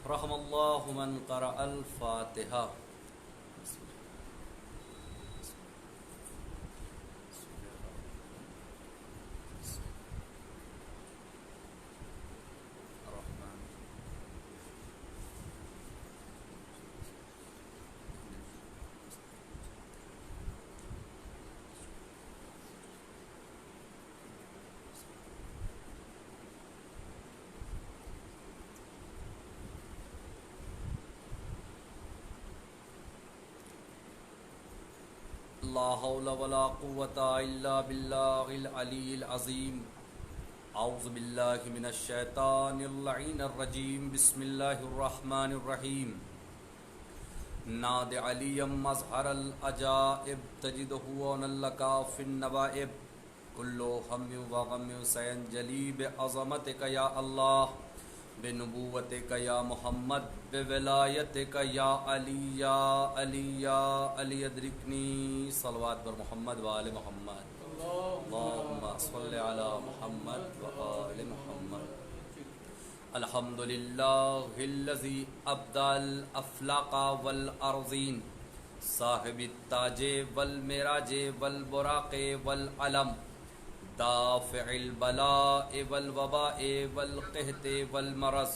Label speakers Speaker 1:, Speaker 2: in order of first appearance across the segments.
Speaker 1: رحم اللہ من قرأ الفاتحہ. لا حول ولا قوة الا باللہ العلی العظیم. اعوذ باللہ من الشیطان اللعین الرجیم. بسم اللہ الرحمن الرحیم. ناد علی مظہر العجائب تجدہ لکا فی النوائب. کل ہم و غم سینجلی بعظمتک یا اللہ، بنبوتک یا محمد، بولایتک یا علی یا علی یا علی ادرکنی. صلوات بر محمد و آل محمد. اللہم صلی علی محمد و آل محمد. الحمدللہ الذی ابدع الافلاق والارضین، صاحب التاج والمراج والبراق والعلم، دافع البلاء والوباء والقحط والمرض،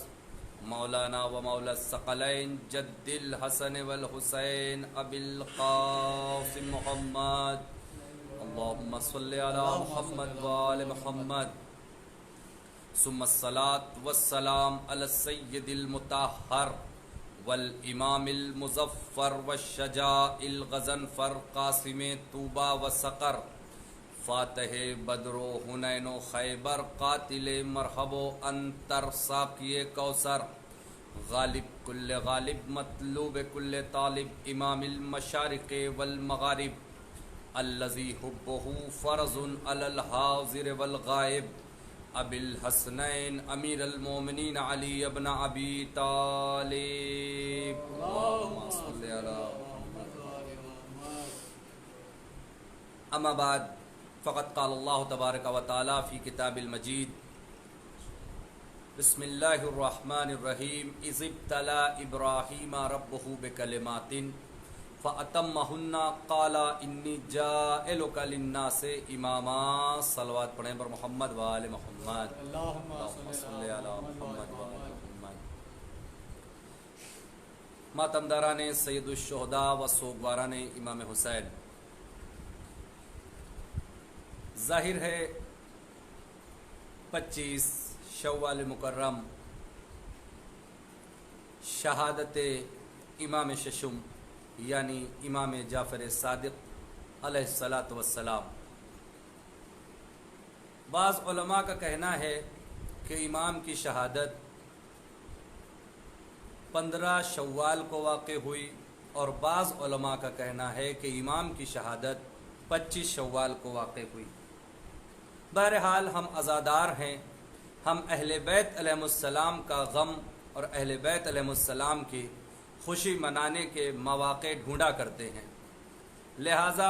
Speaker 1: مولانا و مولا الثقلین جد الحسن والحسین ابی القاسم محمد. اللہم صلی علی محمد و آل محمد. ثم الصلاة والسلام علی السید المطہر والامام المظفر والشجاع الغضنفر، قاسم طوبہ و سقر، فاتح بدر و حنین و خیبر، قاتل مرحب و انتر، ساقی کوثر، غالب کل غالب، مطلوب کل طالب، امام المشارق والمغارب، الذی حبہ فرض علی الحاضر والغائب، ابی الحسنین امیر المومنین علی ابن ابی طالب. اللہم صلی علی محمد. اما بعد، فقد قال اللہ تبارک و تعالی فی کتاب المجید: بسم اللہ الرحمن الرحیم. اذ ابتلی ابراہیم ربہ بکلمات فاتمہن قال انی جاعلک للناس اماما. صلوات پڑھیں پر محمد و آل محمد. اللہم صلی علی محمد و آل محمد. ماتمداران سید الشہداء و سوگواران امام حسین، ظاہر ہے 25 شوال مکرم شہادت امام ششم یعنی امام جعفر صادق علیہ الصلاۃ والسلام. بعض علماء کا کہنا ہے کہ امام کی شہادت 15 شوال کو واقع ہوئی، اور بعض علماء کا کہنا ہے کہ امام کی شہادت 25 شوال کو واقع ہوئی. بہرحال ہم عزادار ہیں، ہم اہل بیت علیہ السلام کا غم اور اہل بیت علیہ السلام کی خوشی منانے کے مواقع ڈھونڈا کرتے ہیں. لہٰذا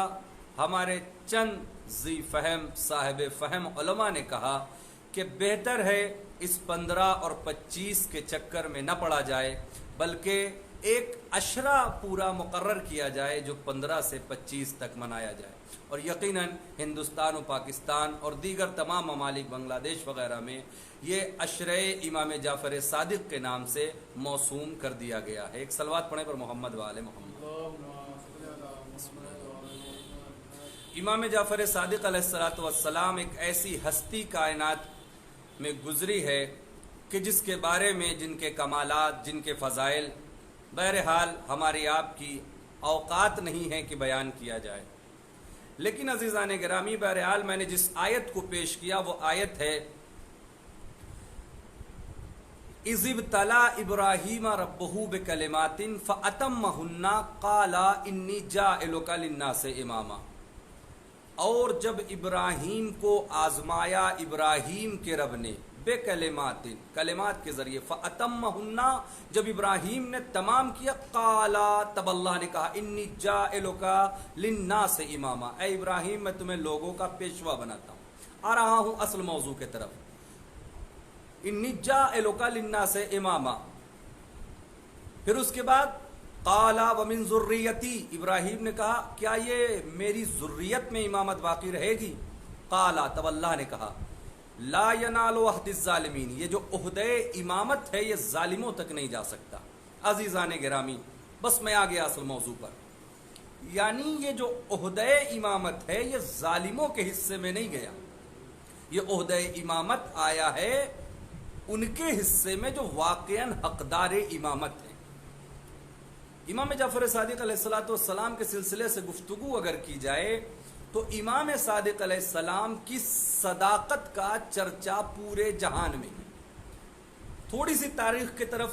Speaker 1: ہمارے چند ذی فہم صاحب فہم علماء نے کہا کہ بہتر ہے اس 15 اور 25 کے چکر میں نہ پڑا جائے، بلکہ ایک عشرہ پورا مقرر کیا جائے جو 15 سے 25 تک منایا جائے. اور یقیناً ہندوستان و پاکستان اور دیگر تمام ممالک بنگلہ دیش وغیرہ میں یہ عشرہ امام جعفر صادق کے نام سے موسوم کر دیا گیا ہے. ایک صلوات پڑھیں پر محمد و آل محمد. امام جعفر صادق علیہ الصلاۃ والسلام ایک ایسی ہستی کائنات میں گزری ہے کہ جس کے بارے میں جن کے کمالات، جن کے فضائل بہرحال ہماری آپ کی اوقات نہیں ہے کہ بیان کیا جائے. لیکن عزیزان گرامی، بہرحال میں نے جس آیت کو پیش کیا وہ آیت ہے: اذ ابتلی ابراہیم ربہ بکلمات فاتمہن قال انی جاعلک للناس اماما. اور جب ابراہیم کو آزمایا ابراہیم کے رب نے بے کلمات، کلمات کے ذریعے، فاتمہن، جب ابراہیم نے تمام کیا، قالا، تب اللہ نے کہا، انی جاعلک للناس اماما، اے ابراہیم میں تمہیں لوگوں کا پیشوا بناتا ہوں. آ رہا ہوں اصل موضوع کے طرف. انی جاعلک للناس اماما. پھر اس کے بعد قالا ومن ذریتی، ابراہیم نے کہا کیا یہ میری ذریت میں امامت باقی رہے گی؟ قالا، تب اللہ نے کہا لا ینال عہد الظالمین، یہ جو عہدہ امامت ہے یہ ظالموں تک نہیں جا سکتا۔ عزیزان گرامی، بس میں آ گیا اصل موضوع پر، یعنی یہ جو عہدہ امامت ہے یہ ظالموں کے حصے میں نہیں گیا، یہ عہدہ امامت آیا ہے ان کے حصے میں جو واقعاً حقدار امامت ہیں۔ امام جعفر صادق علیہ السلام کے سلسلے سے گفتگو اگر کی جائے تو امام صادق علیہ السلام کی صداقت کا چرچا پورے جہان میں ہے۔ تھوڑی سی تاریخ کی طرف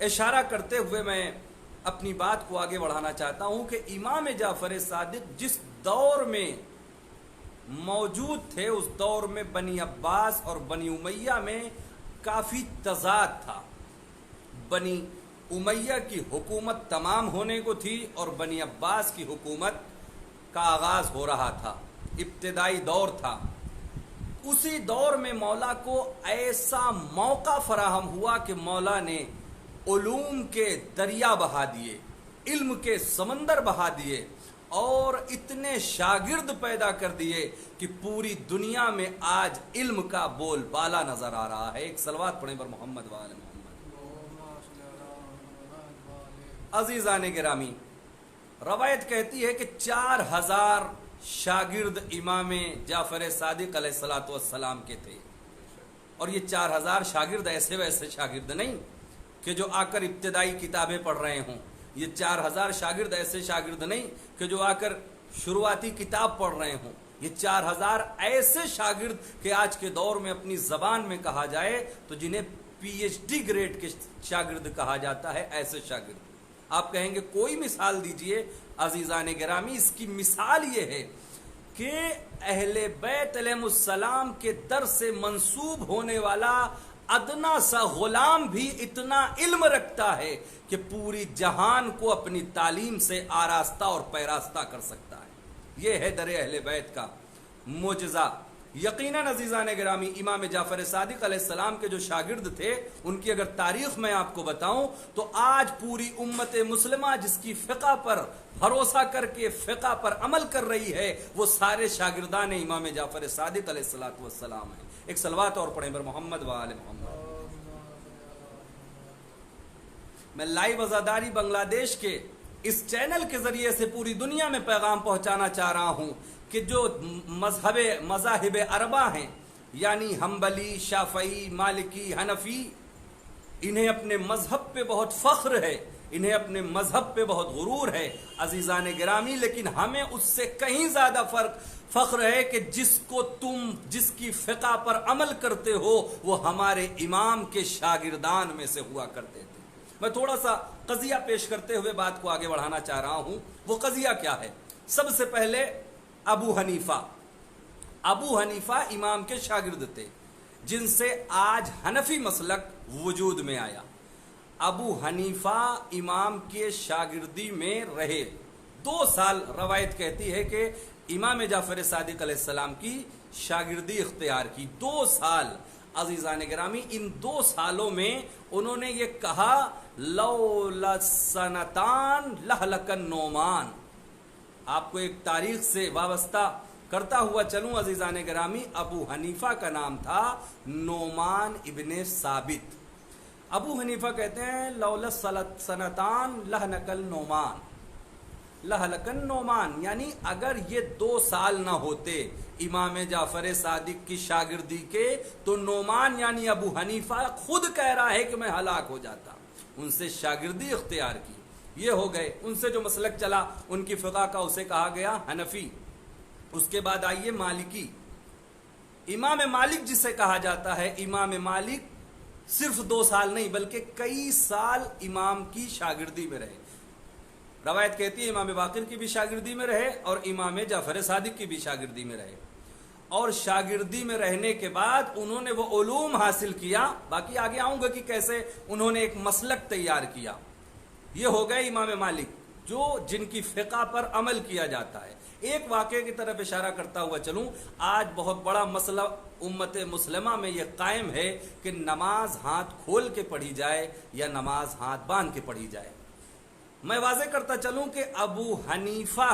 Speaker 1: اشارہ کرتے ہوئے میں اپنی بات کو آگے بڑھانا چاہتا ہوں کہ امام جعفر صادق جس دور میں موجود تھے اس دور میں بنی عباس اور بنی امیہ میں کافی تضاد تھا۔ بنی امیہ کی حکومت تمام ہونے کو تھی اور بنی عباس کی حکومت کا آغاز ہو رہا تھا، ابتدائی دور تھا۔ اسی دور میں مولا کو ایسا موقع فراہم ہوا کہ مولا نے علوم کے دریا بہا دیے، علم کے سمندر بہا دیے اور اتنے شاگرد پیدا کر دیے کہ پوری دنیا میں آج علم کا بول بالا نظر آ رہا ہے۔ ایک صلوات پڑھیں پر محمد وآل محمد۔ عزیزان گرامی، روایت کہتی ہے کہ 4000 شاگرد امام جعفر صادق علیہ السلام کے تھے، اور یہ 4000 شاگرد ایسے ویسے شاگرد نہیں کہ جو آ کر ابتدائی کتابیں پڑھ رہے ہوں، یہ 4000 شاگرد ایسے شاگرد نہیں کہ جو آ کر شروعاتی کتاب پڑھ رہے ہوں، یہ 4000 ایسے شاگرد کہ آج کے دور میں اپنی زبان میں کہا جائے تو جنہیں پی ایچ ڈی گریڈ کے شاگرد کہا جاتا ہے، ایسے شاگرد۔ آپ کہیں گے کوئی مثال دیجئے، عزیزان گرامی اس کی مثال یہ ہے کہ اہل بیت علیہ السلام کے در سے منسوب ہونے والا ادنا سا غلام بھی اتنا علم رکھتا ہے کہ پوری جہان کو اپنی تعلیم سے آراستہ اور پیراستہ کر سکتا ہے۔ یہ ہے در اہل بیت کا معجزہ۔ یقیناً عزیزان گرامی، امام جعفر صادق علیہ السلام کے جو شاگرد تھے ان کی اگر تاریخ میں آپ کو بتاؤں تو آج پوری امت مسلمہ جس کی فقہ پر بھروسہ کر کے فقہ پر عمل کر رہی ہے وہ سارے شاگردان امام جعفر صادق علیہ السلام ہیں۔ ایک صلوات اور پڑھیں بر محمد وآل محمد۔ میں لائیو عزاداری بنگلہ دیش کے اس چینل کے ذریعے سے پوری دنیا میں پیغام پہنچانا چاہ رہا ہوں کہ جو مذاہب اربعہ ہیں یعنی حنبلی، شافعی، مالکی، حنفی، انہیں اپنے مذہب پہ بہت فخر ہے، انہیں اپنے مذہب پہ بہت غرور ہے عزیزان گرامی، لیکن ہمیں اس سے کہیں زیادہ فخر ہے کہ جس کی فقہ پر عمل کرتے ہو وہ ہمارے امام کے شاگردان میں سے ہوا کرتے تھے۔ میں تھوڑا سا قضیہ پیش کرتے ہوئے بات کو آگے بڑھانا چاہ رہا ہوں۔ وہ قضیہ کیا ہے؟ سب سے پہلے ابو حنیفہ امام کے شاگرد تھے جن سے آج حنفی مسلک وجود میں آیا۔ ابو حنیفہ امام کے شاگردی میں رہے 2 سال، روایت کہتی ہے کہ امام جعفر صادق علیہ السلام کی شاگردی اختیار کی 2 سال۔ عزیزان گرامی، ان 2 سالوں میں انہوں نے یہ کہا لولا سنتان لہلک النعمان۔ آپ کو ایک تاریخ سے وابستہ کرتا ہوا چلوں عزیزان گرامی، ابو حنیفہ کا نام تھا نعمان ابن ثابت۔ ابو حنیفہ کہتے ہیں لولا سنتان لہلک النعمان، لہلک النعمان یعنی اگر یہ 2 سال نہ ہوتے امام جعفر صادق کی شاگردی کے تو نعمان یعنی ابو حنیفہ خود کہہ رہا ہے کہ میں ہلاک ہو جاتا۔ ان سے شاگردی اختیار کی، یہ ہو گئے۔ ان سے جو مسلک چلا ان کی فقہ کا اسے کہا گیا حنفی۔ اس کے بعد آئیے مالکی۔ امام مالک جسے کہا جاتا ہے، امام مالک صرف 2 سال نہیں بلکہ کئی سال امام کی شاگردی میں رہے۔ روایت کہتی ہے امام باقر کی بھی شاگردی میں رہے اور امام جعفر صادق کی بھی شاگردی میں رہے، اور شاگردی میں رہنے کے بعد انہوں نے وہ علوم حاصل کیا۔ باقی آگے آؤں گا کہ کیسے انہوں نے ایک مسلک تیار کیا۔ یہ ہو گئے امام مالک جو جن کی فقہ پر عمل کیا جاتا ہے۔ ایک واقعے کی طرف اشارہ کرتا ہوا چلوں، آج بہت بڑا مسئلہ امت مسلمہ میں یہ قائم ہے کہ نماز ہاتھ کھول کے پڑھی جائے یا نماز ہاتھ باندھ کے پڑھی جائے۔ میں واضح کرتا چلوں کہ ابو حنیفہ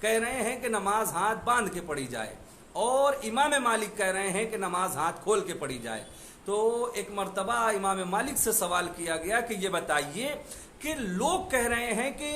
Speaker 1: کہہ رہے ہیں کہ نماز ہاتھ باندھ کے پڑھی جائے اور امام مالک کہہ رہے ہیں کہ نماز ہاتھ کھول کے پڑھی جائے۔ تو ایک مرتبہ امام مالک سے سوال کیا گیا کہ یہ بتائیے کہ لوگ کہہ رہے ہیں کہ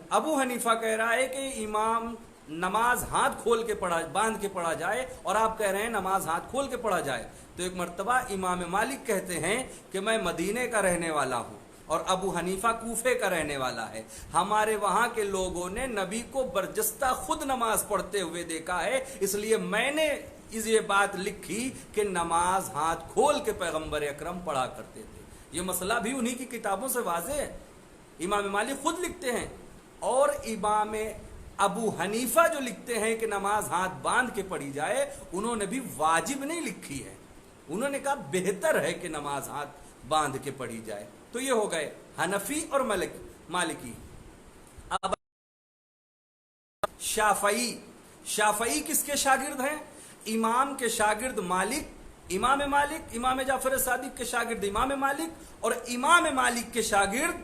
Speaker 1: ابو حنیفہ کہہ رہا ہے کہ امام نماز ہاتھ کھول کے پڑھا باندھ کے پڑھا جائے اور آپ کہہ رہے ہیں نماز ہاتھ کھول کے پڑھا جائے۔ تو ایک مرتبہ امام مالک کہتے ہیں کہ میں مدینے کا رہنے والا ہوں اور ابو حنیفہ کوفے کا رہنے والا ہے، ہمارے وہاں کے لوگوں نے نبی کو برجستہ خود نماز پڑھتے ہوئے دیکھا ہے، اس لیے میں نے یہ بات لکھی کہ نماز ہاتھ کھول کے پیغمبر اکرم پڑھا کرتے تھے۔ یہ مسئلہ بھی انہی کی کتابوں سے واضح ہے، امام مالک خود لکھتے ہیں اور امام ابو حنیفہ جو لکھتے ہیں کہ نماز ہاتھ باندھ کے پڑھی جائے، انہوں نے بھی واجب نہیں لکھی ہے، انہوں نے کہا بہتر ہے کہ نماز ہاتھ باندھ کے پڑھی جائے۔ تو یہ ہو گئے حنفی اور مالکی۔ اب شافعی کس کے شاگرد ہیں؟ امام کے شاگرد مالک، امام جعفر صادق کے شاگرد امام مالک اور امام مالک کے شاگرد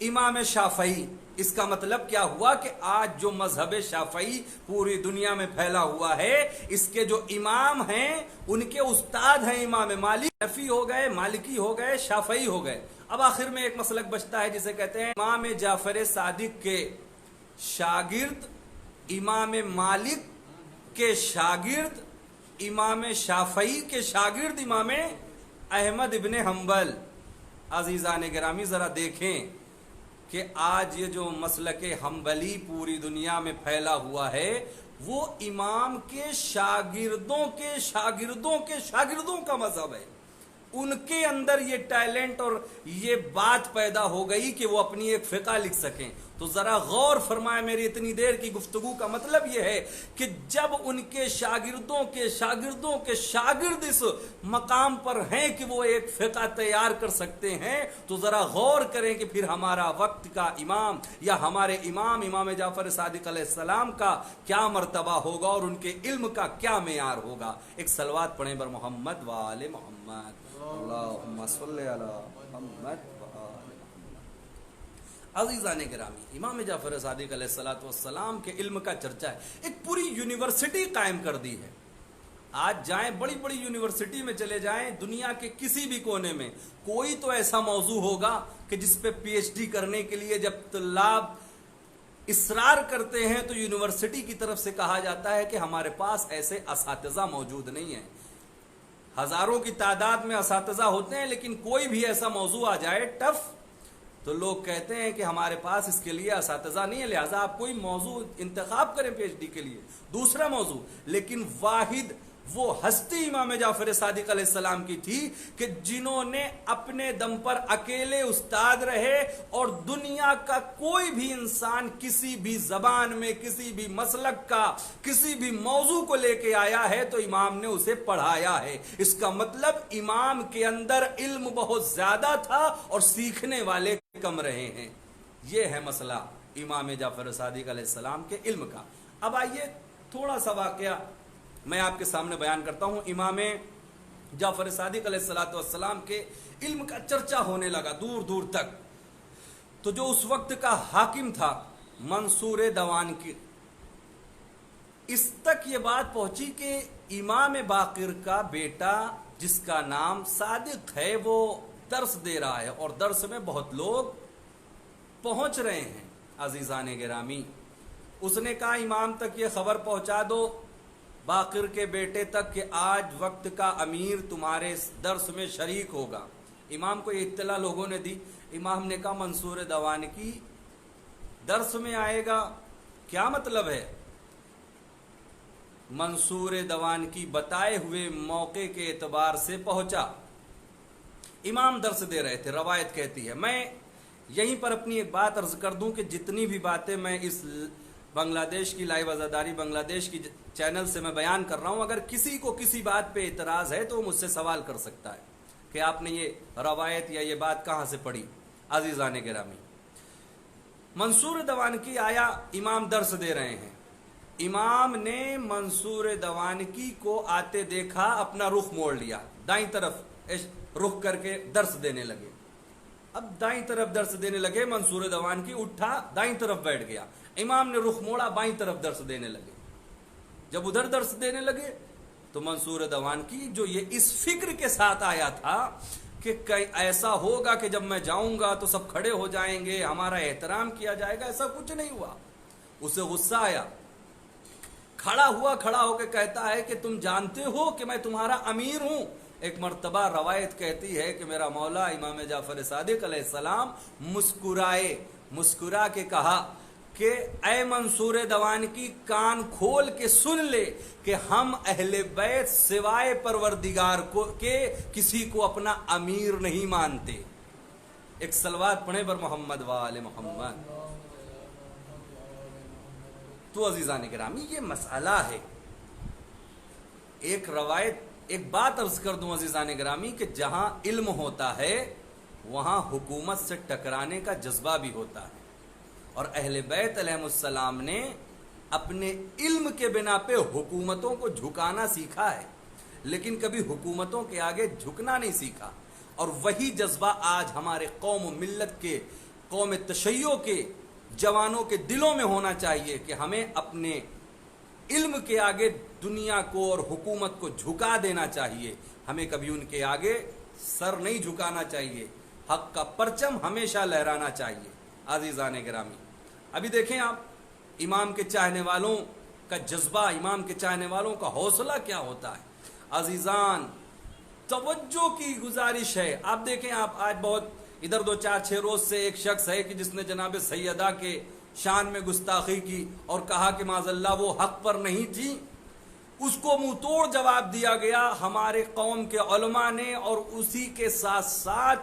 Speaker 1: امام شافعی۔ اس کا مطلب کیا ہوا کہ آج جو مذہب شافعی پوری دنیا میں پھیلا ہوا ہے، اس کے جو امام ہیں ان کے استاد ہیں امام مالک، حنفی ہو گئے، مالکی ہو گئے، شافعی ہو گئے۔ اب آخر میں ایک مسلک بچتا ہے جسے کہتے ہیں امام جعفر صادق کے شاگرد امام مالک کے شاگرد امام شافعی کے شاگرد امام احمد ابن حنبل۔ عزیزان گرامی ذرا دیکھیں کہ آج یہ جو مسلک حنبلی پوری دنیا میں پھیلا ہوا ہے وہ امام کے شاگردوں کے شاگردوں کے شاگردوں کا مذہب ہے۔ ان کے اندر یہ ٹیلنٹ اور یہ بات پیدا ہو گئی کہ وہ اپنی ایک فقہ لکھ سکیں۔ تو ذرا غور فرمائے، میری اتنی دیر کی گفتگو کا مطلب یہ ہے کہ جب ان کے شاگردوں کے شاگردوں کے شاگرد اس مقام پر ہیں کہ وہ ایک فقہ تیار کر سکتے ہیں، تو ذرا غور کریں کہ پھر ہمارا وقت کا امام یا ہمارے امام جعفر صادق علیہ السلام کا کیا مرتبہ ہوگا اور ان کے علم کا کیا معیار ہوگا۔ ایک صلوات پڑھیں بر محمد و آل محمد، اللہم صلی علی محمد۔ عزیزان گرامی، امام جعفر صادق علیہ السلام کے علم کا چرچا ہے، ایک پوری یونیورسٹی قائم کر دی ہے۔ آج جائیں بڑی بڑی یونیورسٹی میں چلے جائیں، دنیا کے کسی بھی کونے میں کوئی تو ایسا موضوع ہوگا کہ جس پہ پی ایچ ڈی کرنے کے لیے جب طلاب اصرار کرتے ہیں تو یونیورسٹی کی طرف سے کہا جاتا ہے کہ ہمارے پاس ایسے اساتذہ موجود نہیں ہیں۔ ہزاروں کی تعداد میں اساتذہ ہوتے ہیں، لیکن کوئی بھی ایسا موضوع آ جائے ٹف تو لوگ کہتے ہیں کہ ہمارے پاس اس کے لیے اساتذہ نہیں ہے، لہٰذا آپ کوئی موضوع انتخاب کریں پی ایچ ڈی کے لیے، دوسرا موضوع۔ لیکن واحد وہ ہستی امام جعفر صادق علیہ السلام کی تھی کہ جنہوں نے اپنے دم پر اکیلے استاد رہے اور دنیا کا کوئی بھی انسان کسی بھی زبان میں کسی بھی مسلک کا کسی بھی موضوع کو لے کے آیا ہے تو امام نے اسے پڑھایا ہے۔ اس کا مطلب امام کے اندر علم بہت زیادہ تھا اور سیکھنے والے کم رہے ہیں۔ یہ ہے مسئلہ امام جعفر صادق علیہ السلام کے علم کا۔ اب آئیے تھوڑا سا واقعہ میں آپ کے سامنے بیان کرتا ہوں۔ امام جعفر صادق علیہ السلام کے علم کا چرچا ہونے لگا دور دور تک، تو جو اس وقت کا حاکم تھا منصور دوانکی، اس تک یہ بات پہنچی کہ امام باقر کا بیٹا جس کا نام صادق ہے وہ درس دے رہا ہے اور درس میں بہت لوگ پہنچ رہے ہیں۔ عزیزان گرامی، اس نے کہا امام تک یہ خبر پہنچا دو باقر کے بیٹے تک کہ آج وقت کا امیر تمہارے درس میں شریک ہوگا۔ امام کو یہ اطلاع لوگوں نے دی۔ امام نے کہا منصور دوانکی درس میں آئے گا، کیا مطلب ہے؟ منصور دوانکی بتائے ہوئے موقع کے اعتبار سے پہنچا۔ امام درس دے رہے تھے، روایت کہتی ہے۔ میں یہیں پر اپنی ایک بات عرض کر دوں کہ جتنی بھی باتیں میں اس بنگلہ دیش کی لائیو عزاداری بنگلہ دیش کی چینل سے میں بیان کر رہا ہوں، اگر کسی کو کسی بات پہ اعتراض ہے تو وہ مجھ سے سوال کر سکتا ہے کہ آپ نے یہ روایت یا یہ بات کہاں سے پڑھی۔ عزیزان گرامی، منصور دوانکی آیا، امام درس دے رہے ہیں، امام نے منصور دوانکی کو آتے دیکھا، اپنا رخ موڑ لیا، دائیں طرف رخ کر کے درس دینے لگے۔ اب دائیں طرف درس دینے لگے، منصور دوانکی اٹھا، دائیں طرف بیٹھ گیا، امام نے رخ موڑا، بائیں طرف درس دینے لگے۔ جب ادھر درس دینے لگے تو منصور دوانکی جو یہ اس فکر کے ساتھ آیا تھا کہ ایسا ہوگا کہ جب میں جاؤں گا تو سب کھڑے ہو جائیں گے، ہمارا احترام کیا جائے گا، ایسا کچھ نہیں ہوا۔ اسے غصہ آیا، کھڑا ہو کے کہتا ہے کہ تم جانتے ہو کہ میں تمہارا امیر ہوں۔ ایک مرتبہ روایت کہتی ہے کہ میرا مولا امام جعفر صادق علیہ السلام مسکرا کے کہا کہ اے منصور دوانکی، کان کھول کے سن لے کہ ہم اہل بیت سوائے پروردگار کو کے کسی کو اپنا امیر نہیں مانتے۔ ایک صلوات پڑھیں بر محمد وآل محمد۔ تو عزیزان گرامی یہ مسئلہ ہے۔ ایک بات عرض کر دوں عزیزان گرامی کہ جہاں علم ہوتا ہے وہاں حکومت سے ٹکرانے کا جذبہ بھی ہوتا ہے، اور اہل بیت علیہ السلام نے اپنے علم کے بنا پہ حکومتوں کو جھکانا سیکھا ہے، لیکن کبھی حکومتوں کے آگے جھکنا نہیں سیکھا۔ اور وہی جذبہ آج ہمارے قوم و ملت کے، قوم تشیع کے جوانوں کے دلوں میں ہونا چاہیے کہ ہمیں اپنے علم کے آگے دنیا کو اور حکومت کو جھکا دینا چاہیے، ہمیں کبھی ان کے آگے سر نہیں جھکانا چاہیے، حق کا پرچم ہمیشہ لہرانا چاہیے۔ عزیزان گرامی، ابھی دیکھیں آپ امام کے چاہنے والوں کا جذبہ، امام کے چاہنے والوں کا حوصلہ کیا ہوتا ہے۔ عزیزان، توجہ کی گزارش ہے، آپ دیکھیں، آپ آج بہت ادھر 2-4-6 روز سے ایک شخص ہے کہ جس نے جناب سیدہ کے شان میں گستاخی کی اور کہا کہ معاذ اللہ وہ حق پر نہیں تھی، اس کو منہ توڑ جواب دیا گیا ہمارے قوم کے علماء نے، اور اسی کے ساتھ ساتھ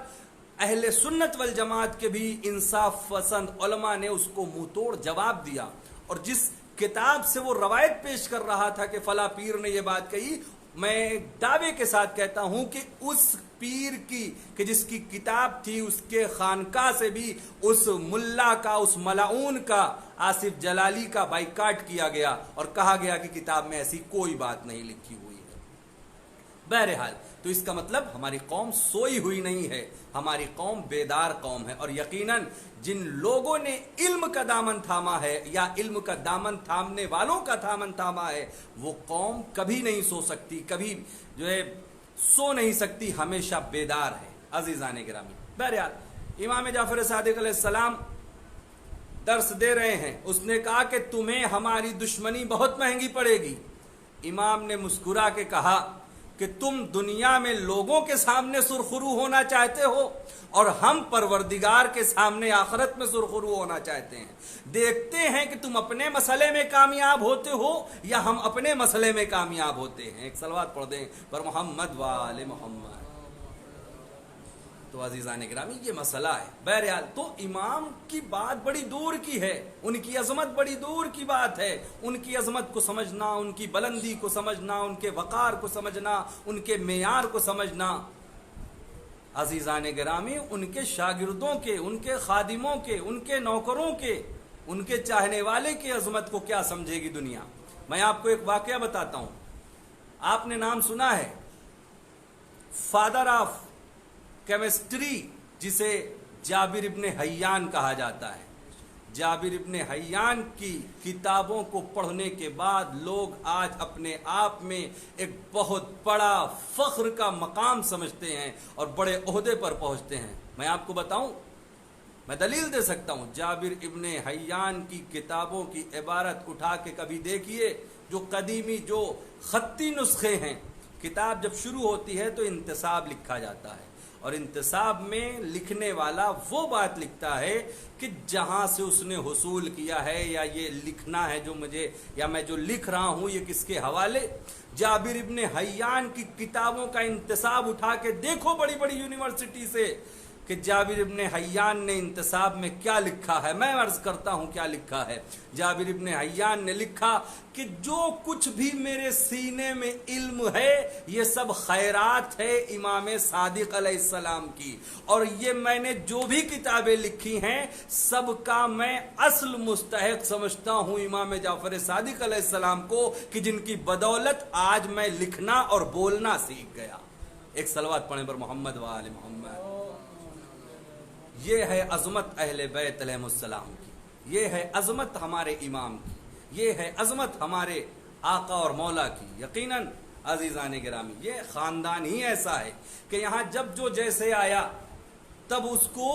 Speaker 1: اہل سنت والجماعت کے بھی انصاف پسند علماء نے اس کو منہ توڑ جواب دیا۔ اور جس کتاب سے وہ روایت پیش کر رہا تھا کہ فلاں پیر نے یہ بات کہی، میں دعوے کے ساتھ کہتا ہوں کہ اس پیر کی کہ جس کی کتاب تھی اس کے خانقاہ سے بھی اس ملا کا، اس ملعون کا، آصف جلالی کا بائیکاٹ کیا گیا اور کہا گیا کہ کتاب میں ایسی کوئی بات نہیں لکھی ہوئی ہے۔ بہرحال تو اس کا مطلب ہماری قوم سوئی ہوئی نہیں ہے، ہماری قوم بیدار قوم ہے، اور یقیناً جن لوگوں نے علم کا دامن تھاما ہے یا علم کا دامن تھامنے والوں کا دامن تھاما ہے، وہ قوم کبھی نہیں سو سکتی، کبھی سو نہیں سکتی، ہمیشہ بیدار ہے۔ عزیزان گرامی، بہرحال امام جعفر صادق علیہ السلام درس دے رہے ہیں، اس نے کہا کہ تمہیں ہماری دشمنی بہت مہنگی پڑے گی۔ امام نے مسکرا کے کہا کہ تم دنیا میں لوگوں کے سامنے سرخرو ہونا چاہتے ہو اور ہم پروردگار کے سامنے آخرت میں سرخرو ہونا چاہتے ہیں۔ دیکھتے ہیں کہ تم اپنے مسئلے میں کامیاب ہوتے ہو یا ہم اپنے مسئلے میں کامیاب ہوتے ہیں۔ ایک صلوات پڑھ دیں پر محمد وآل محمد۔ تو عزیزان گرامی یہ مسئلہ ہے۔ بہرحال تو امام کی بات بڑی دور کی ہے، ان کی عظمت بڑی دور کی بات ہے، ان کی عظمت کو سمجھنا، ان کی بلندی کو سمجھنا، ان کے وقار کو سمجھنا، ان کے معیار کو سمجھنا۔ عزیزان گرامی، ان کے شاگردوں کے، ان کے خادموں کے، ان کے نوکروں کے، ان کے چاہنے والے کی عظمت کو کیا سمجھے گی دنیا۔ میں آپ کو ایک واقعہ بتاتا ہوں، آپ نے نام سنا ہے فادر آف کیمسٹری جسے جابر ابن حیان کہا جاتا ہے۔ جابر ابن حیان کی کتابوں کو پڑھنے کے بعد لوگ آج اپنے آپ میں ایک بہت بڑا فخر کا مقام سمجھتے ہیں اور بڑے عہدے پر پہنچتے ہیں۔ میں آپ کو بتاؤں، میں دلیل دے سکتا ہوں، جابر ابن حیان کی کتابوں کی عبارت اٹھا کے کبھی دیکھیے، جو قدیمی جو خطی نسخے ہیں، کتاب جب شروع ہوتی ہے تو انتصاب لکھا جاتا ہے، اور انتصاب میں لکھنے والا وہ بات لکھتا ہے کہ جہاں سے اس نے حصول کیا ہے، یا یہ لکھنا ہے جو مجھے، یا میں جو لکھ رہا ہوں یہ کس کے حوالے۔ جابر ابن حیان کی کتابوں کا انتصاب اٹھا کے دیکھو بڑی بڑی یونیورسٹی سے، کہ جابر ابن حیان نے انتصاب میں کیا لکھا ہے. میں عرض کرتا ہوں کیا لکھا ہے. جابر ابن حیان نے لکھا کہ جو کچھ بھی میرے سینے میں علم ہے یہ سب خیرات ہے امام صادق علیہ السلام کی, اور یہ میں نے جو بھی کتابیں لکھی ہیں سب کا میں اصل مستحق سمجھتا ہوں امام جعفر صادق علیہ السلام کو, کہ جن کی بدولت آج میں لکھنا اور بولنا سیکھ گیا. ایک صلوات پڑھیں پر محمد و آل محمد. یہ ہے عظمت اہل بیت علیہ السلام کی, یہ ہے عظمت ہمارے امام کی, یہ ہے عظمت ہمارے آقا اور مولا کی. یقیناً عزیزان گرامی یہ خاندان ہی ایسا ہے کہ یہاں جب جو جیسے آیا تب اس کو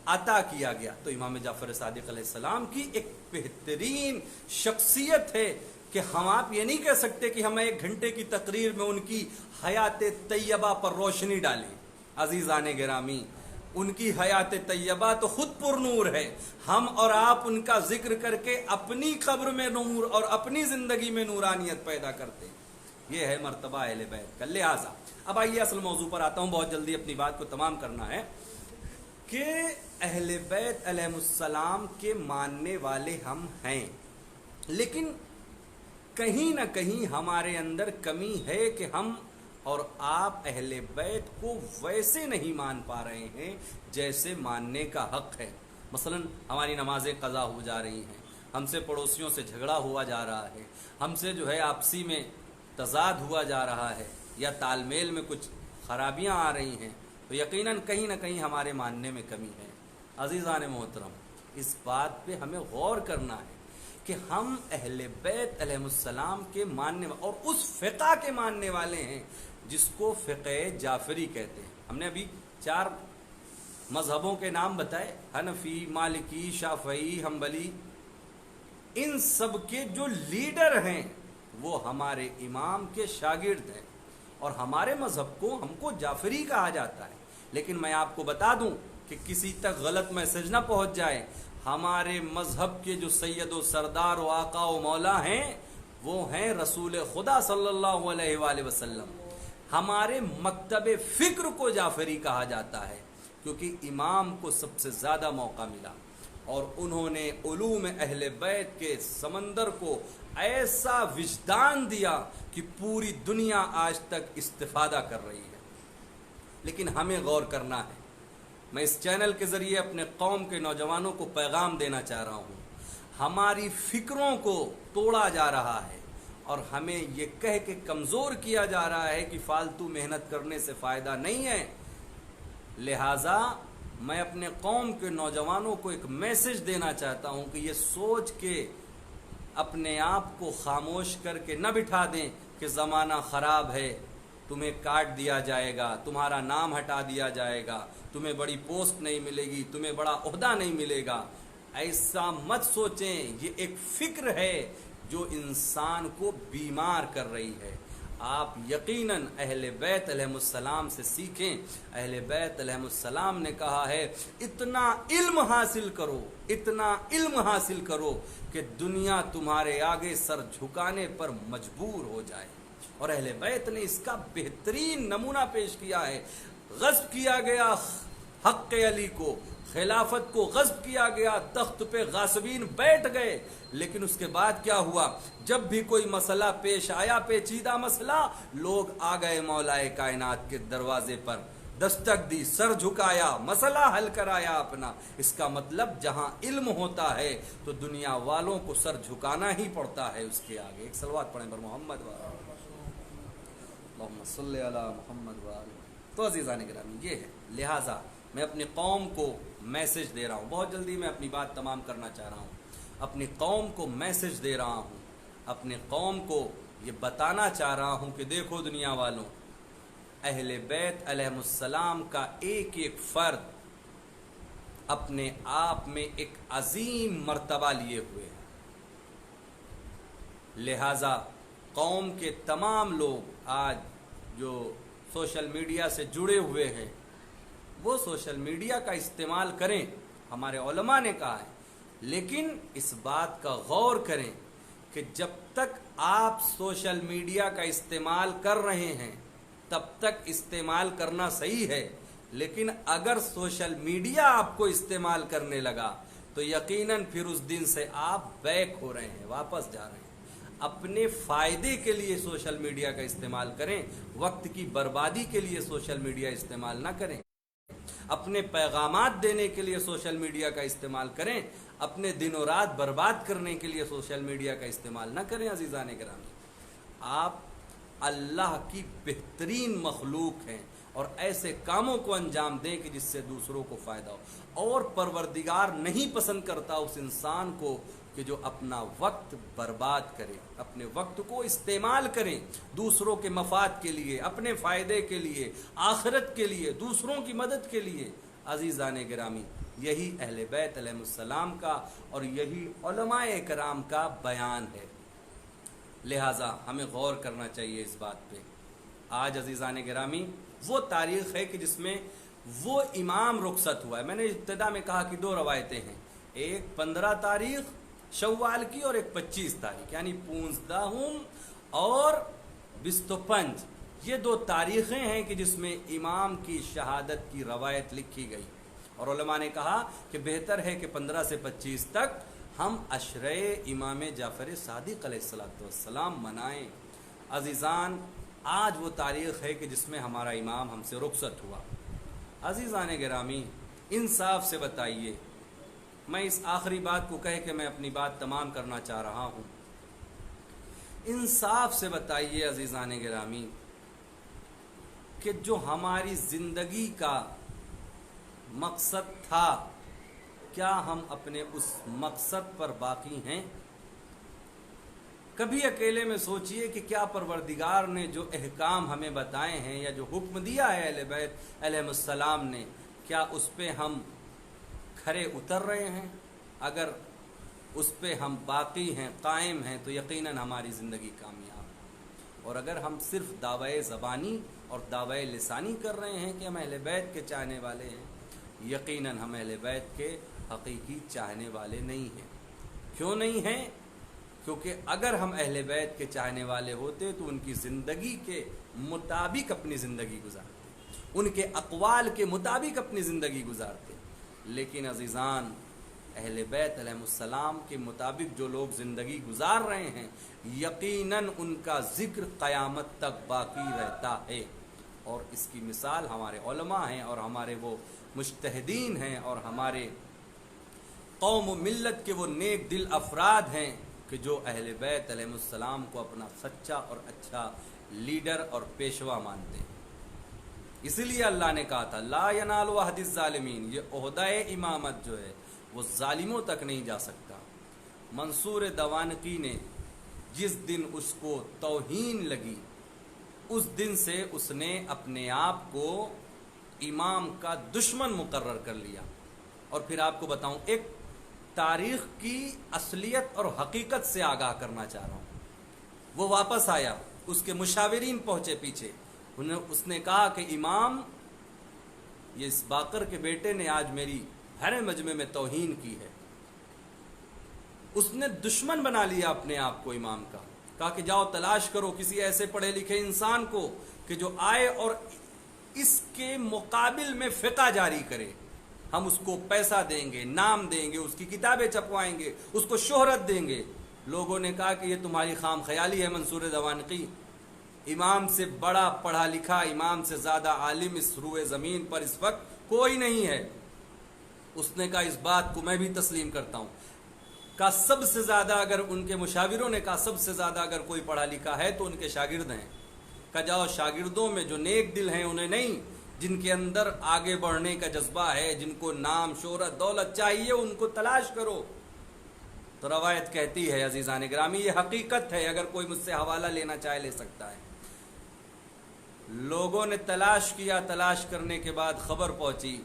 Speaker 1: عطا کیا گیا. تو امام جعفر صادق علیہ السلام کی ایک بہترین شخصیت ہے کہ ہم آپ یہ نہیں کہہ سکتے کہ ہم 1 گھنٹے کی تقریر میں ان کی حیات طیبہ پر روشنی ڈالیں. عزیزان گرامی ان کی حیات طیبہ تو خود پر نور ہے, ہم اور آپ ان کا ذکر کر کے اپنی قبر میں نور اور اپنی زندگی میں نورانیت پیدا کرتے. یہ ہے مرتبہ اہل بیت کا. لہٰذا اب آئیے اصل موضوع پر آتا ہوں, بہت جلدی اپنی بات کو تمام کرنا ہے. کہ اہل بیت علیہ السلام کے ماننے والے ہم ہیں, لیکن کہیں نہ کہیں ہمارے اندر کمی ہے کہ ہم اور آپ اہل بیت کو ویسے نہیں مان پا رہے ہیں جیسے ماننے کا حق ہے. مثلا ہماری نمازیں قضا ہو جا رہی ہیں, ہم سے پڑوسیوں سے جھگڑا ہوا جا رہا ہے, ہم سے جو ہے آپسی میں تضاد ہوا جا رہا ہے, یا تال میل میں کچھ خرابیاں آ رہی ہیں, تو یقیناً کہیں نہ کہیں ہمارے ماننے میں کمی ہے. عزیزان محترم اس بات پہ ہمیں غور کرنا ہے کہ ہم اہل بیت علیہ السلام کے ماننے اور اس فقہ کے ماننے والے ہیں جس کو فقہ جعفری کہتے ہیں. ہم نے ابھی 4 مذہبوں کے نام بتائے, حنفی, مالکی, شافعی, حنبلی. ان سب کے جو لیڈر ہیں وہ ہمارے امام کے شاگرد ہیں, اور ہمارے مذہب کو ہم کو جعفری کہا جاتا ہے. لیکن میں آپ کو بتا دوں کہ کسی تک غلط میسج نہ پہنچ جائے, ہمارے مذہب کے جو سید و سردار و آقا و مولا ہیں وہ ہیں رسول خدا صلی اللہ علیہ وآلہ وسلم. ہمارے مکتب فکر کو جعفری کہا جاتا ہے کیونکہ امام کو سب سے زیادہ موقع ملا, اور انہوں نے علوم اہل بیت کے سمندر کو ایسا وجدان دیا کہ پوری دنیا آج تک استفادہ کر رہی ہے. لیکن ہمیں غور کرنا ہے. میں اس چینل کے ذریعے اپنے قوم کے نوجوانوں کو پیغام دینا چاہ رہا ہوں, ہماری فکروں کو توڑا جا رہا ہے اور ہمیں یہ کہہ کے کمزور کیا جا رہا ہے کہ فالتو محنت کرنے سے فائدہ نہیں ہے. لہٰذا میں اپنے قوم کے نوجوانوں کو ایک میسج دینا چاہتا ہوں کہ یہ سوچ کے اپنے آپ کو خاموش کر کے نہ بٹھا دیں کہ زمانہ خراب ہے, تمہیں کاٹ دیا جائے گا, تمہارا نام ہٹا دیا جائے گا, تمہیں بڑی پوسٹ نہیں ملے گی, تمہیں بڑا عہدہ نہیں ملے گا. ایسا مت سوچیں. یہ ایک فکر ہے جو انسان کو بیمار کر رہی ہے. آپ یقیناً اہل بیت علیہ السلام سے سیکھیں. اہل بیت علیہ السلام نے کہا ہے اتنا علم حاصل کرو, اتنا علم حاصل کرو کہ دنیا تمہارے آگے سر جھکانے پر مجبور ہو جائے. اور اہل بیت نے اس کا بہترین نمونہ پیش کیا ہے. غصب کیا گیا حق علی کو, خلافت کو غصب کیا گیا, تخت پہ غاصبین بیٹھ گئے, لیکن اس کے بعد کیا ہوا؟ جب بھی کوئی مسئلہ پیش آیا, پیچیدہ مسئلہ, لوگ آ گئے مولا کائنات کے دروازے پر, دستک دی, سر جھکایا, مسئلہ حل کرایا اپنا. اس کا مطلب جہاں علم ہوتا ہے تو دنیا والوں کو سر جھکانا ہی پڑتا ہے اس کے آگے. ایک صلوات پڑھیں پر محمد اللہم صلی علی محمد وآلہ. تو عزیزان گرامی یہ ہے. لہٰذا میں اپنی قوم کو میسج دے رہا ہوں, بہت جلدی میں اپنی بات تمام کرنا چاہ رہا ہوں. اپنی قوم کو میسج دے رہا ہوں, اپنے قوم کو یہ بتانا چاہ رہا ہوں کہ دیکھو دنیا والوں, اہل بیت علیہ السلام کا ایک ایک فرد اپنے آپ میں ایک عظیم مرتبہ لیے ہوئے ہے. لہٰذا قوم کے تمام لوگ آج جو سوشل میڈیا سے جڑے ہوئے ہیں وہ سوشل میڈیا کا استعمال کریں, ہمارے علماء نے کہا ہے, لیکن اس بات کا غور کریں کہ جب تک آپ سوشل میڈیا کا استعمال کر رہے ہیں تب تک استعمال کرنا صحیح ہے, لیکن اگر سوشل میڈیا آپ کو استعمال کرنے لگا تو یقیناً پھر اس دن سے آپ بیک ہو رہے ہیں، واپس جا رہے ہیں۔ اپنے فائدے کے لیے سوشل میڈیا کا استعمال کریں، وقت کی بربادی کے لیے سوشل میڈیا استعمال نہ کریں۔ اپنے پیغامات دینے کے لیے سوشل میڈیا کا استعمال کریں، اپنے دن و رات برباد کرنے کے لیے سوشل میڈیا کا استعمال نہ کریں۔ عزیزان گرامی، آپ اللہ کی بہترین مخلوق ہیں اور ایسے کاموں کو انجام دیں کہ جس سے دوسروں کو فائدہ ہو، اور پروردگار نہیں پسند کرتا اس انسان کو کہ جو اپنا وقت برباد کرے۔ اپنے وقت کو استعمال کریں دوسروں کے مفاد کے لیے، اپنے فائدے کے لیے، آخرت کے لیے، دوسروں کی مدد کے لیے۔ عزیزان گرامی، یہی اہل بیت علیہ السلام کا اور یہی علماء کرام کا بیان ہے، لہٰذا ہمیں غور کرنا چاہیے اس بات پہ۔ آج عزیزان گرامی وہ تاریخ ہے کہ جس میں وہ امام رخصت ہوا ہے۔ میں نے ابتدا میں کہا کہ 2 روایتیں ہیں، ایک 15 تاریخ شوال کی اور ایک 25 تاریخ، یعنی 15 اور 25، یہ 2 تاریخیں ہیں کہ جس میں امام کی شہادت کی روایت لکھی گئی، اور علماء نے کہا کہ بہتر ہے کہ 15 سے 25 تک ہم عشرہ امام جعفر صادق علیہ السلام منائیں۔ عزیزان، آج وہ تاریخ ہے کہ جس میں ہمارا امام ہم سے رخصت ہوا۔ عزیزان گرامی، انصاف سے بتائیے، میں اس آخری بات کو کہہ کے میں اپنی بات تمام کرنا چاہ رہا ہوں، انصاف سے بتائیے عزیزان گرامی کہ جو ہماری زندگی کا مقصد تھا، کیا ہم اپنے اس مقصد پر باقی ہیں؟ کبھی اکیلے میں سوچئے کہ کیا پروردگار نے جو احکام ہمیں بتائے ہیں یا جو حکم دیا ہے اہل بیت علیہ السلام نے، کیا اس پہ ہم کھرے اتر رہے ہیں؟ اگر اس پہ ہم باقی ہیں، قائم ہیں، تو یقیناً ہماری زندگی کامیاب۔ اور اگر ہم صرف دعوی زبانی اور دعوی لسانی کر رہے ہیں کہ ہم اہل بیت کے چاہنے والے ہیں، یقیناً ہم اہل بیت کے حقیقی چاہنے والے نہیں ہیں۔ کیوں نہیں ہیں؟ کیونکہ اگر ہم اہل بیت کے چاہنے والے ہوتے تو ان کی زندگی کے مطابق اپنی زندگی گزارتے، ان کے اقوال کے مطابق اپنی زندگی گزارتے۔ لیکن عزیزان، اہل بیت علیہ السلام کے مطابق جو لوگ زندگی گزار رہے ہیں، یقیناً ان کا ذکر قیامت تک باقی رہتا ہے، اور اس کی مثال ہمارے علماء ہیں اور ہمارے وہ مجتہدین ہیں اور ہمارے قوم و ملت کے وہ نیک دل افراد ہیں کہ جو اہل بیت علیہ السلام کو اپنا سچا اور اچھا لیڈر اور پیشوا مانتے ہیں۔ اسی لیے اللہ نے کہا تھا لا ینال عہد الظالمین، یہ عہدہ امامت جو ہے وہ ظالموں تک نہیں جا سکتا۔ منصور دوانقی نے جس دن اس کو توہین لگی، اس دن سے اس نے اپنے آپ کو امام کا دشمن مقرر کر لیا۔ اور پھر آپ کو بتاؤں، ایک تاریخ کی اصلیت اور حقیقت سے آگاہ کرنا چاہ رہا ہوں۔ وہ واپس آیا، اس کے مشاورین پہنچے پیچھے، اس نے کہا کہ امام، یہ اس باقر کے بیٹے نے آج میری ہر مجمع میں توہین کی ہے۔ اس نے دشمن بنا لیا اپنے آپ کو امام کا، کہا کہ جاؤ تلاش کرو کسی ایسے پڑھے لکھے انسان کو کہ جو آئے اور اس کے مقابل میں فقہ جاری کرے، ہم اس کو پیسہ دیں گے، نام دیں گے، اس کی کتابیں چھپوائیں گے، اس کو شہرت دیں گے۔ لوگوں نے کہا کہ یہ تمہاری خام خیالی ہے منصور دوانقی، امام سے بڑا پڑھا لکھا، امام سے زیادہ عالم اس روئے زمین پر اس وقت کوئی نہیں ہے۔ اس نے کہا اس بات کو میں بھی تسلیم کرتا ہوں۔ کہا سب سے زیادہ، اگر ان کے مشاوروں نے کہا سب سے زیادہ اگر کوئی پڑھا لکھا ہے تو ان کے شاگرد ہیں۔ کہا جاؤ شاگردوں میں جو نیک دل ہیں انہیں نہیں، جن کے اندر آگے بڑھنے کا جذبہ ہے، جن کو نام شہرت دولت چاہیے، ان کو تلاش کرو۔ تو روایت کہتی ہے عزیزان گرامی، یہ حقیقت ہے، اگر کوئی مجھ سے حوالہ لینا چاہے لے سکتا ہے۔ لوگوں نے تلاش کیا، تلاش کرنے کے بعد خبر پہنچی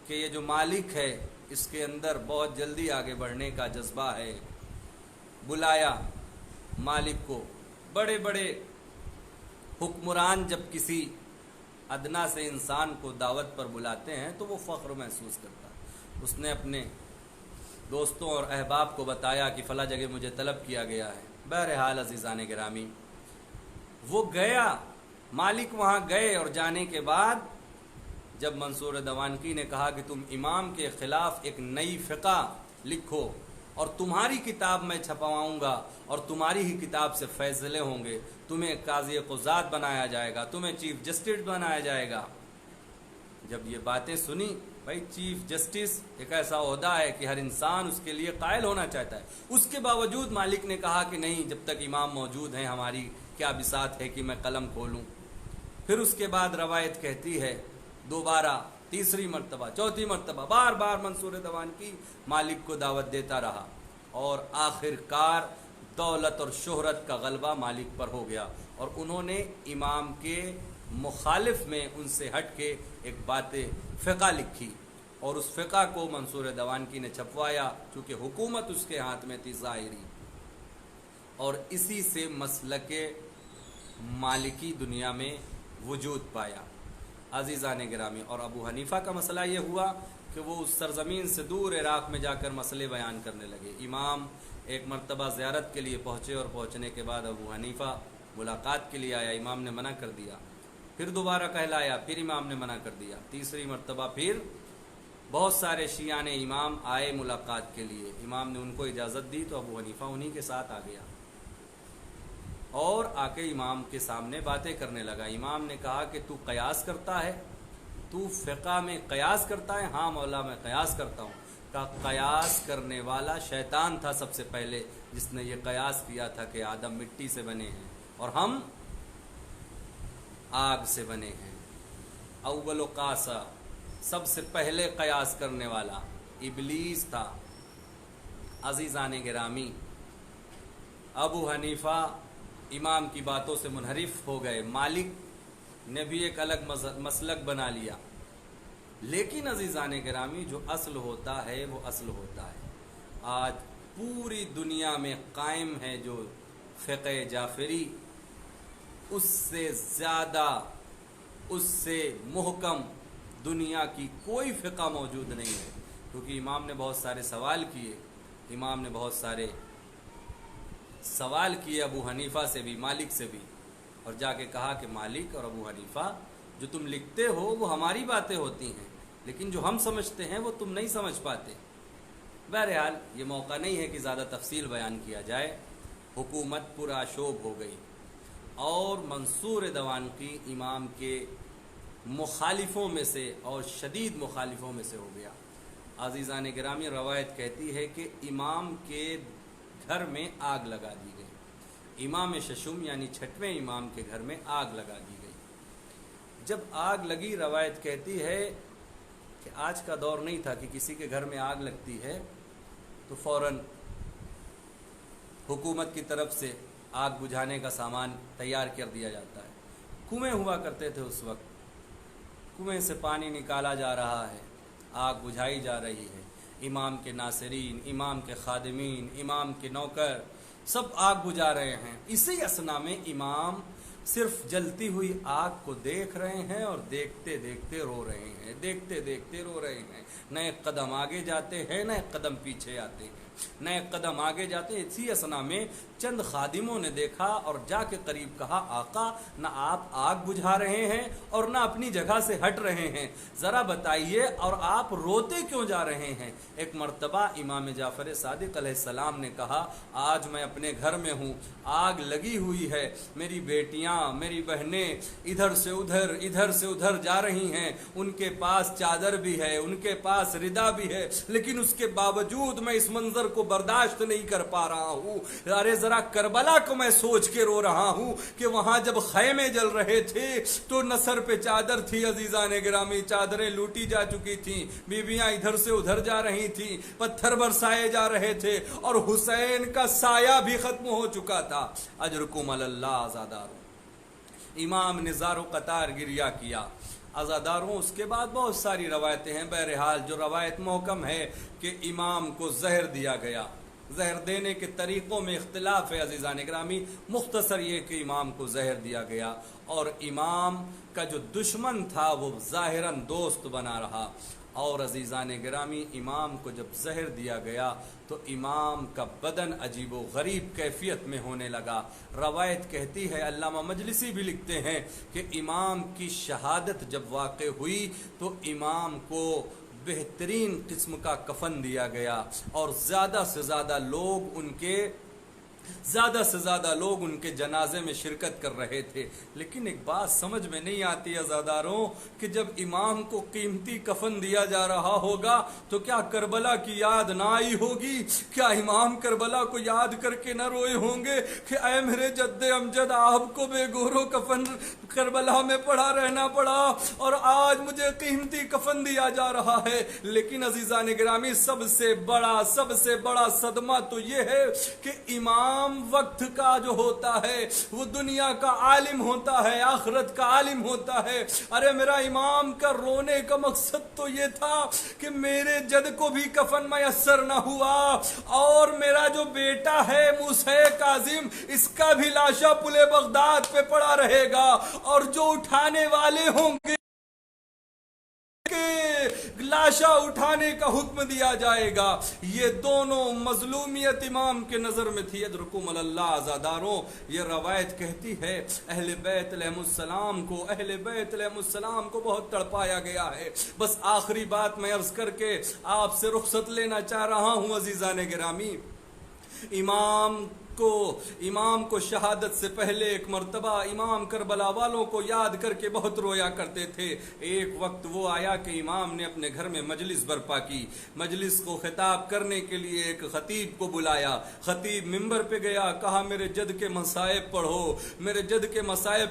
Speaker 1: کہ یہ جو مالک ہے اس کے اندر بہت جلدی آگے بڑھنے کا جذبہ ہے۔ بلایا مالک کو۔ بڑے بڑے حکمران جب کسی ادنا سے انسان کو دعوت پر بلاتے ہیں تو وہ فخر محسوس کرتا ہے۔ اس نے اپنے دوستوں اور احباب کو بتایا کہ فلاں جگہ مجھے طلب کیا گیا ہے۔ بہرحال عزیزان گرامی، وہ گیا، مالک وہاں گئے، اور جانے کے بعد جب منصور دوانکی نے کہا کہ تم امام کے خلاف ایک نئی فقہ لکھو اور تمہاری کتاب میں چھپواؤں گا اور تمہاری ہی کتاب سے فیصلے ہوں گے، تمہیں قاضی قضات بنایا جائے گا، تمہیں چیف جسٹس بنایا جائے گا. جب یہ باتیں سنی، بھائی چیف جسٹس ایک ایسا عہدہ ہے کہ ہر انسان اس کے لیے قائل ہونا چاہتا ہے، اس کے باوجود مالک نے کہا کہ نہیں، جب تک امام موجود ہیں ہماری کیا بساط ہے کہ میں قلم کھولوں. پھر اس کے بعد روایت کہتی ہے دوبارہ تیسری مرتبہ چوتھی مرتبہ بار بار منصور دوانکی مالک کو دعوت دیتا رہا اور آخر کار دولت اور شہرت کا غلبہ مالک پر ہو گیا اور انہوں نے امام کے مخالف میں ان سے ہٹ کے ایک بات فقہ لکھی اور اس فقہ کو منصور دوانکی نے چھپوایا چونکہ حکومت اس کے ہاتھ میں تھی ظاہری، اور اسی سے مسلک مالکی دنیا میں وجود پایا. عزیزان گرامی، اور ابو حنیفہ کا مسئلہ یہ ہوا کہ وہ اس سرزمین سے دور عراق میں جا کر مسئلے بیان کرنے لگے. امام ایک مرتبہ زیارت کے لیے پہنچے اور پہنچنے کے بعد ابو حنیفہ ملاقات کے لیے آیا، امام نے منع کر دیا. پھر دوبارہ کہلایا، پھر امام نے منع کر دیا. تیسری مرتبہ پھر بہت سارے شیعان امام آئے ملاقات کے لیے، امام نے ان کو اجازت دی تو ابو حنیفہ انہی کے ساتھ آ گیا اور آ کے امام کے سامنے باتیں کرنے لگا. امام نے کہا کہ تو قیاس کرتا ہے، تو فقہ میں قیاس کرتا ہے؟ ہاں مولا میں قیاس کرتا ہوں. کہا قیاس کرنے والا شیطان تھا سب سے پہلے، جس نے یہ قیاس کیا تھا کہ آدم مٹی سے بنے ہیں اور ہم آگ سے بنے ہیں. اول قاسا، سب سے پہلے قیاس کرنے والا ابلیس تھا. عزیزان گرامی، ابو حنیفہ امام کی باتوں سے منحرف ہو گئے، مالک نے بھی ایک الگ مسلک بنا لیا. لیکن عزیزان گرامی، جو اصل ہوتا ہے وہ اصل ہوتا ہے. آج پوری دنیا میں قائم ہے جو فقہ جعفری، اس سے زیادہ، اس سے محکم دنیا کی کوئی فقہ موجود نہیں ہے. کیونکہ امام نے بہت سارے سوال کیے، امام نے بہت سارے سوال کیے ابو حنیفہ سے بھی، مالک سے بھی، اور جا کے کہا کہ مالک اور ابو حنیفہ، جو تم لکھتے ہو وہ ہماری باتیں ہوتی ہیں، لیکن جو ہم سمجھتے ہیں وہ تم نہیں سمجھ پاتے. بہرحال یہ موقع نہیں ہے کہ زیادہ تفصیل بیان کیا جائے. حکومت پرآشوب ہو گئی اور منصور دوانکی امام کے مخالفوں میں سے اور شدید مخالفوں میں سے ہو گیا. عزیزان گرامی، روایت کہتی ہے کہ امام کے گھر میں آگ لگا دی گئی. امام ششم یعنی چھٹویں امام کے گھر میں آگ لگا دی گئی. جب آگ لگی، روایت کہتی ہے کہ آج کا دور نہیں تھا کہ کسی کے گھر میں آگ لگتی ہے تو فوراً حکومت کی طرف سے آگ بجھانے کا سامان تیار کر دیا جاتا ہے. کنویں ہوا کرتے تھے اس وقت، کنویں سے پانی نکالا جا رہا ہے، آگ بجھائی جا رہی ہے. امام کے ناصرین، امام کے خادمین، امام کے نوکر سب آگ بجھا رہے ہیں. اسی اثنا میں امام صرف جلتی ہوئی آگ کو دیکھ رہے ہیں اور دیکھتے دیکھتے رو رہے ہیں، دیکھتے دیکھتے رو رہے ہیں. نئے قدم آگے جاتے ہیں، نئے قدم پیچھے آتے ہیں، نئے قدم آگے جاتے ہیں. اسی اثنا میں چند خادموں نے دیکھا اور جا کے قریب کہا، آقا نہ آپ آگ بجھا رہے ہیں اور نہ اپنی جگہ سے ہٹ رہے ہیں، ذرا بتائیے اور آپ روتے کیوں جا رہے ہیں؟ ایک مرتبہ امام جعفر صادق علیہ السلام نے کہا، آج میں اپنے گھر میں ہوں، آگ لگی ہوئی ہے، میری بیٹیاں، میری بہنیں ادھر سے ادھر جا رہی ہیں، ان کے پاس چادر بھی ہے، ان کے پاس ردا بھی ہے، لیکن اس کے باوجود میں اس منظر کو برداشت نہیں کر پا رہا ہوں. ارے ذرا کربلا کو میں سوچ کے رو رہا ہوں کہ وہاں جب خیمے جل رہے تھے تو نہ سر پہ چادر تھی. عزیزان گرامی، چادریں لوٹی جا چکی تھیں، بیویاں ادھر سے ادھر جا رہی تھیں، پتھر برسائے جا رہے تھے اور حسین کا سایہ بھی ختم ہو چکا تھا. اجرکم اللہ آزادارو. امام نے زار و قطار گریہ کیا. عزاداروں، اس کے بعد بہت ساری روایتیں ہیں. بہرحال جو روایت محکم ہے کہ امام کو زہر دیا گیا. زہر دینے کے طریقوں میں اختلاف ہے عزیزان گرامی. مختصر یہ کہ امام کو زہر دیا گیا اور امام کا جو دشمن تھا وہ ظاہراً دوست بنا رہا اور عزیزان گرامی امام کو جب زہر دیا گیا تو امام کا بدن عجیب و غریب کیفیت میں ہونے لگا. روایت کہتی ہے، علامہ مجلسی بھی لکھتے ہیں کہ امام کی شہادت جب واقع ہوئی تو امام کو بہترین قسم کا کفن دیا گیا اور زیادہ سے زیادہ لوگ ان کے جنازے میں شرکت کر رہے تھے. لیکن ایک بات سمجھ میں نہیں آتی عزاداروں کہ جب امام کو قیمتی کفن دیا جا رہا ہوگا تو کیا کربلا کی یاد نہ آئی ہوگی؟ کیا امام کربلا کو یاد کر کے نہ روئے ہوں گے کہ اے میرے جد امجد، آپ کو بے گورو کفن کربلا میں پڑا رہنا پڑا اور آج مجھے قیمتی کفن دیا جا رہا ہے. لیکن عزیزان گرامی، سب سے بڑا صدمہ تو یہ ہے کہ امام وقت کا جو ہوتا ہے وہ دنیا کا عالم ہوتا ہے، آخرت کا عالم ہوتا ہے. ارے میرا امام کا رونے کا مقصد تو یہ تھا کہ میرے جد کو بھی کفن میسر نہ ہوا اور میرا جو بیٹا ہے موسیٰ کاظم، اس کا بھی لاشا پل بغداد پہ پڑا رہے گا اور جو اٹھانے والے ہوں گے لاشا اٹھانے کا حکم دیا جائے گا. یہ دونوں مظلومیت امام کے نظر میں تھی. ادرکم اللہ عزاداروں، یہ روایت کہتی ہے اہل بیت علیہ السلام کو بہت تڑپایا گیا ہے. بس آخری بات میں عرض کر کے آپ سے رخصت لینا چاہ رہا ہوں عزیزان گرامی. امام کو شہادت سے پہلے ایک مرتبہ امام کربلا والوں کو یاد کر کے بہت رویا کرتے تھے. ایک وقت وہ آیا کہ امام نے اپنے گھر میں مجلس برپا کی. مجلس کو خطاب کرنے کے لیے ایک خطیب کو بلایا. خطیب منبر پہ گیا، کہا میرے جد کے مصائب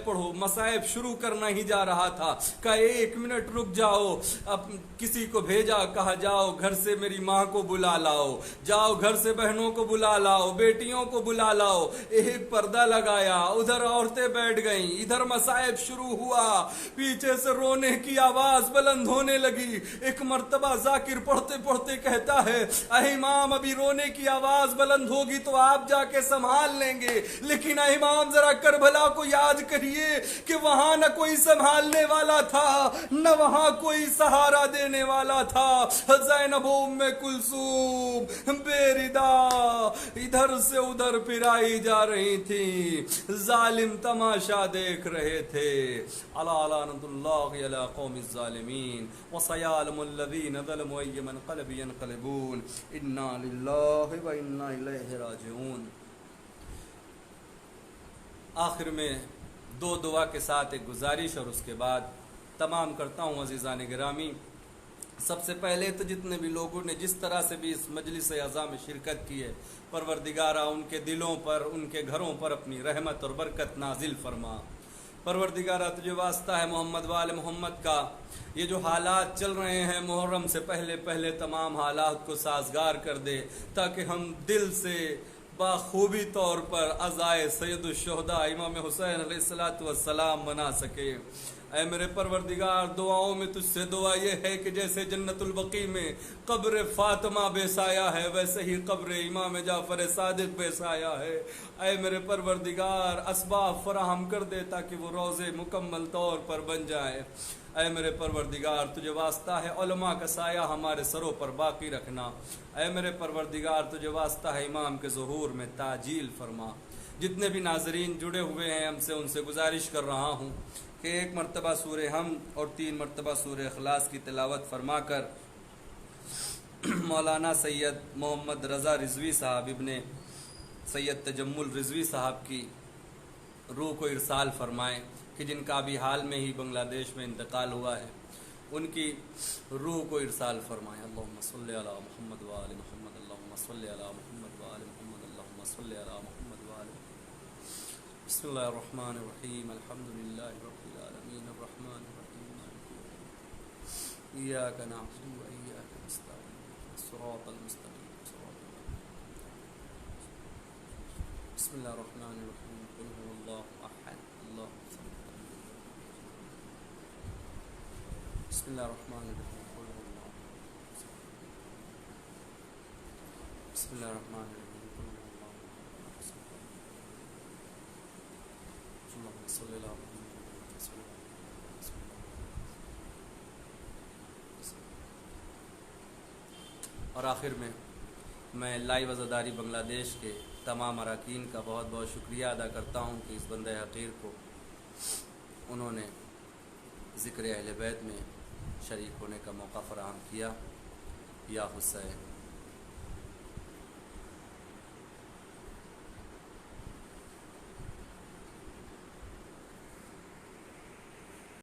Speaker 1: پڑھو. مصائب شروع کرنا ہی جا رہا تھا، کہا 1 منٹ رک جاؤ. اب کسی کو بھیجا، کہا جاؤ گھر سے میری ماں کو بلا لاؤ، جاؤ گھر سے بہنوں کو بلا لاؤ، بیٹیوں کو بلا لاؤ. ایک پردہ لگایا، ادھر عورتیں بیٹھ گئیں، ادھر مصائب شروع ہوا. پیچھے سے رونے کی آواز بلند ہونے لگی. ایک مرتبہ ذاکر پڑھتے پڑھتے کہتا ہے، اے امام ابھی رونے کی آواز بلند ہوگی تو آپ جا کے سنبھال لیں گے، لیکن اے امام ذرا کربلا کو یاد کریے کہ وہاں نہ کوئی سنبھالنے والا تھا، نہ وہاں کوئی سہارا دینے والا تھا. زینب ام کلثوم بے ردا ادھر سے ادھر پھرائی جا رہی تھی، ظالم تماشا دیکھ رہے تھے. الا لعنۃ اللہ علی قوم الظالمین وسیعلم الذین ظلموا ای منقلب ینقلبون. انا للہ و انا الیہ راجعون. آخر میں 2 دعا کے ساتھ ایک گزارش اور اس کے بعد تمام کرتا ہوں عزیزان گرامی. سب سے پہلے تو جتنے بھی لوگوں نے جس طرح سے بھی اس مجلس اعزاء میں شرکت کی ہے، پروردگارہ ان کے دلوں پر، ان کے گھروں پر اپنی رحمت اور برکت نازل فرما. پروردگارہ تجھے واسطہ ہے محمد وال محمد کا، یہ جو حالات چل رہے ہیں محرم سے پہلے تمام حالات کو سازگار کر دے تاکہ ہم دل سے باخوبی طور پر عزائے سید الشہداء امام حسین علیہ السلام منا سکے. اے میرے پروردگار، دعاؤں میں تجھ سے دعا یہ ہے کہ جیسے جنت البقیع میں قبر فاطمہ بے سایہ ہے، ویسے ہی قبر امام جعفر صادق بے سایہ ہے. اے میرے پروردگار اسباب فراہم کر دے تاکہ وہ روضے مکمل طور پر بن جائے. اے میرے پروردگار تجھے واسطہ ہے علماء کا سایہ ہمارے سروں پر باقی رکھنا. اے میرے پروردگار تجھے واسطہ ہے امام کے ظہور میں تعجیل فرما. جتنے بھی ناظرین جڑے ہوئے ہیں ہم سے، ان سے گزارش کر رہا ہوں کہ 1 مرتبہ سورہ حمد اور 3 مرتبہ سورہ اخلاص کی تلاوت فرما کر مولانا سید محمد رضا رضوی صاحب ابن سید تجمل رضوی صاحب کی روح کو ارسال فرمائیں کہ جن کا بھی حال میں ہی بنگلہ دیش میں انتقال ہوا ہے، ان کی روح کو ارسال فرمائیں. اللہم صلی علی محمد وآل محمد، اللہم صلی علی محمد وآل محمد، اللہم صلی علی محمد وآل محمد. بسم اللہ الرحمن الرحیم. الحمدللہ رب العالمین الرحمن الرحیم مالک یوم الدین ایاک نعبد و ایاک نستعین الصراط المستقیم صراط بسم اللہ الرحمن الرحیم. قل هو اللہ احد اللہ الصمد. بسم اللہ الرحمن الرحیم. قل هو اللہ بسم اللہ الرحمن الرحیم. قل هو اللہ اللہم صلی اللہ علیہ وسلم. اور آخر میں لائیو عزاداری بنگلہ دیش کے تمام اراکین کا بہت بہت شکریہ ادا کرتا ہوں کہ اس بندہ حقیر کو انہوں نے ذکر اہل بیت میں شریک ہونے کا موقع فراہم کیا. یا حسین.